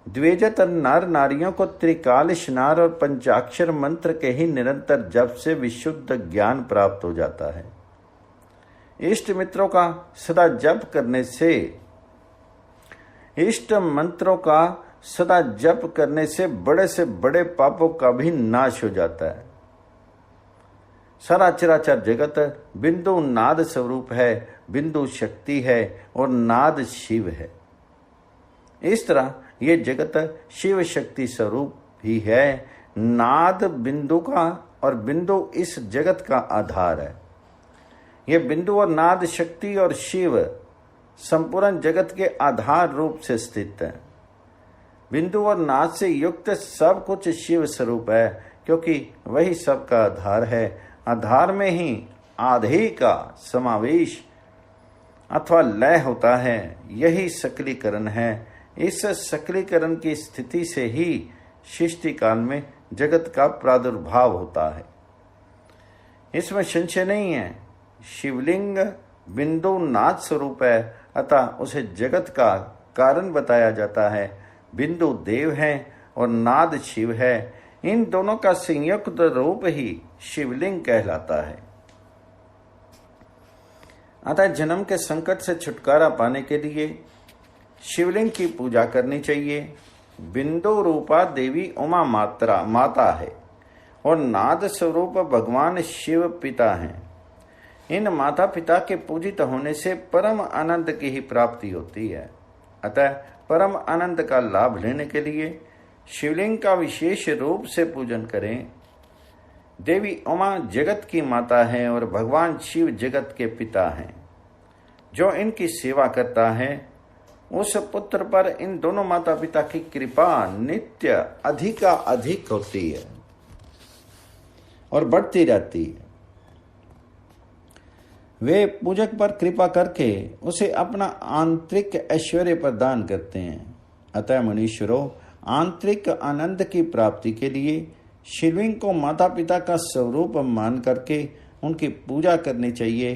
द्विजत नर नारियों को त्रिकाल स्नान और पंचाक्षर मंत्र के ही निरंतर जप से विशुद्ध ज्ञान प्राप्त हो जाता है। इष्ट मित्रों का सदा जप करने से, इष्ट मंत्रों का सदा जप करने से बड़े पापों का भी नाश हो जाता है। सारा चराचर जगत बिंदु नाद स्वरूप है, बिंदु शक्ति है और नाद शिव है। इस तरह ये जगत शिव शक्ति स्वरूप ही है। नाद बिंदु का और बिंदु इस जगत का आधार है। ये बिंदु और नाद शक्ति और शिव संपूर्ण जगत के आधार रूप से स्थित है। बिंदु और नाद से युक्त सब कुछ शिव स्वरूप है, क्योंकि वही सबका आधार है। आधार में ही आधे का समावेश अथवा लय होता है, यही सकलीकरण है। इस सकलीकरण की स्थिति से ही सृष्टि काल में जगत का प्रादुर्भाव होता है, इसमें संशय नहीं है। शिवलिंग बिंदु नाद स्वरूप है, अतः उसे जगत का कारण बताया जाता है। बिंदु देव है और नाद शिव है। इन दोनों का संयुक्त रूप ही शिवलिंग कहलाता है। अतः जन्म के संकट से छुटकारा पाने के लिए शिवलिंग की पूजा करनी चाहिए। बिंदु रूपा देवी उमा माता है और नाद स्वरूप भगवान शिव पिता हैं। इन माता पिता के पूजित होने से परम आनंद की ही प्राप्ति होती है। अतः परम आनंद का लाभ लेने के लिए शिवलिंग का विशेष रूप से पूजन करें। देवी उमा जगत की माता है और भगवान शिव जगत के पिता हैं। जो इनकी सेवा करता है उस पुत्र पर इन दोनों माता पिता की कृपा नित्य अधिक होती है और बढ़ती रहती है। वे पूजक पर कृपा करके उसे अपना आंतरिक ऐश्वर्य प्रदान करते हैं। अतः मनुष्यों, आंतरिक आनंद की प्राप्ति के लिए शिवलिंग को माता पिता का स्वरूप मान करके उनकी पूजा करनी चाहिए।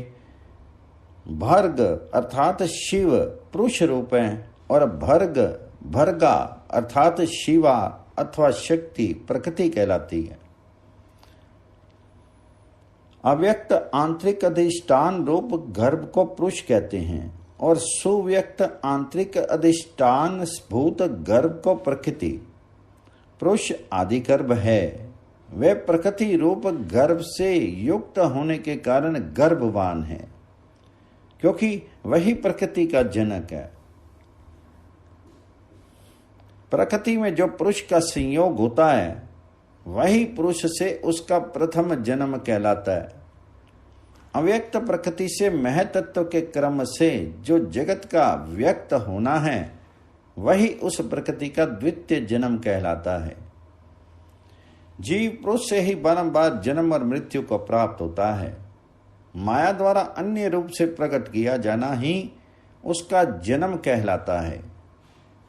भर्ग अर्थात शिव पुरुष रूप है और भर्गा अर्थात शिवा अथवा शक्ति प्रकृति कहलाती है। अव्यक्त आंतरिक अधिष्ठान रूप गर्भ को पुरुष कहते हैं और सुव्यक्त आंतरिक अधिष्ठान भूत गर्भ को प्रकृति। पुरुष आदि गर्भ है, वे प्रकृति रूप गर्भ से युक्त होने के कारण गर्भवान है, क्योंकि वही प्रकृति का जनक है। प्रकृति में जो पुरुष का संयोग होता है वही पुरुष से उसका प्रथम जन्म कहलाता है। अव्यक्त प्रकृति से महतत्व के क्रम से जो जगत का व्यक्त होना है वही उस प्रकृति का द्वितीय जन्म कहलाता है। जीव पुरुष से ही बारंबार जन्म और मृत्यु को प्राप्त होता है। माया द्वारा अन्य रूप से प्रकट किया जाना ही उसका जन्म कहलाता है।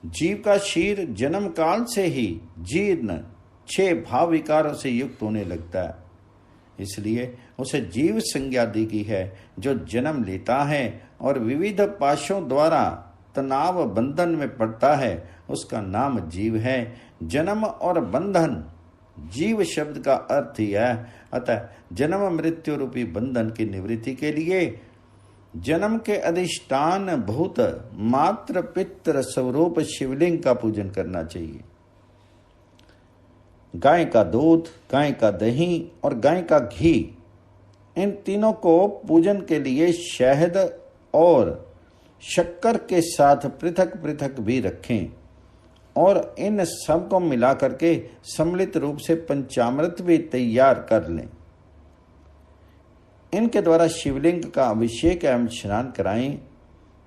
जीव का शीर जन्म काल से ही जीर्ण 6 भाव विकारों से युक्त होने लगता है, इसलिए उसे जीव संज्ञा दी गई है। जो जन्म लेता है और विविध पाशों द्वारा तनाव बंधन में पड़ता है उसका नाम जीव है। जन्म और बंधन जीव शब्द का अर्थ ही है। अतः जन्म मृत्यु रूपी बंधन की निवृत्ति के लिए जन्म के अधिष्ठान भूत मात्र पितृ स्वरूप शिवलिंग का पूजन करना चाहिए। गाय का दूध, गाय का दही और गाय का घी, इन तीनों को पूजन के लिए शहद और शक्कर के साथ पृथक पृथक भी रखें और इन सब को मिला करके सम्मिलित रूप से पंचामृत भी तैयार कर लें। इनके द्वारा शिवलिंग का अभिषेक एवं स्नान कराएं।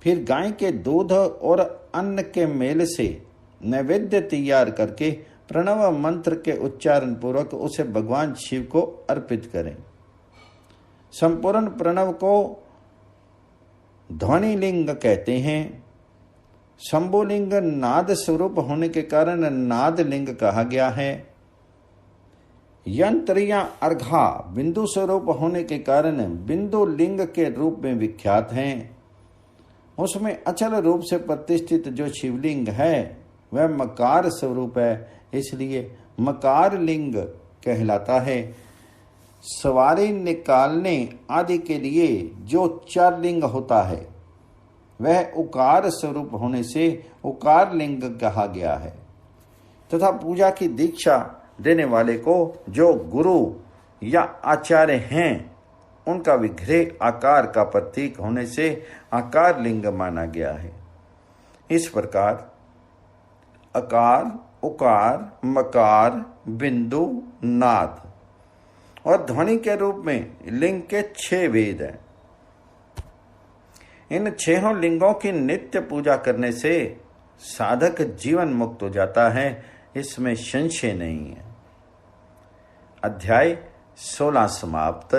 फिर गाय के दूध और अन्न के मेल से नैवेद्य तैयार करके प्रणव मंत्र के उच्चारण पूर्वक उसे भगवान शिव को अर्पित करें। संपूर्ण प्रणव को ध्वनि लिंग कहते हैं। शंभुलिंग नाद स्वरूप होने के कारण नाद लिंग कहा गया है। यंत्र या अर्घा बिंदु स्वरूप होने के कारण बिंदु लिंग के रूप में विख्यात हैं। उसमें अचल रूप से प्रतिष्ठित जो शिवलिंग है वह मकार स्वरूप है, इसलिए मकार लिंग कहलाता है। सवारी निकालने आदि के लिए जो चार लिंग होता है वह उकार स्वरूप होने से उकार लिंग कहा गया है तथा पूजा की दीक्षा देने वाले को जो गुरु या आचार्य हैं उनका विग्रह आकार का प्रतीक होने से आकार लिंग माना गया है। इस प्रकार अकार, उकार, मकार, बिंदु, नाद और ध्वनि के रूप में लिंग के 6 भेद हैं। इन 6 लिंगों की नित्य पूजा करने से साधक जीवन मुक्त हो जाता है, इसमें संशय नहीं है। अध्याय 16 समाप्त।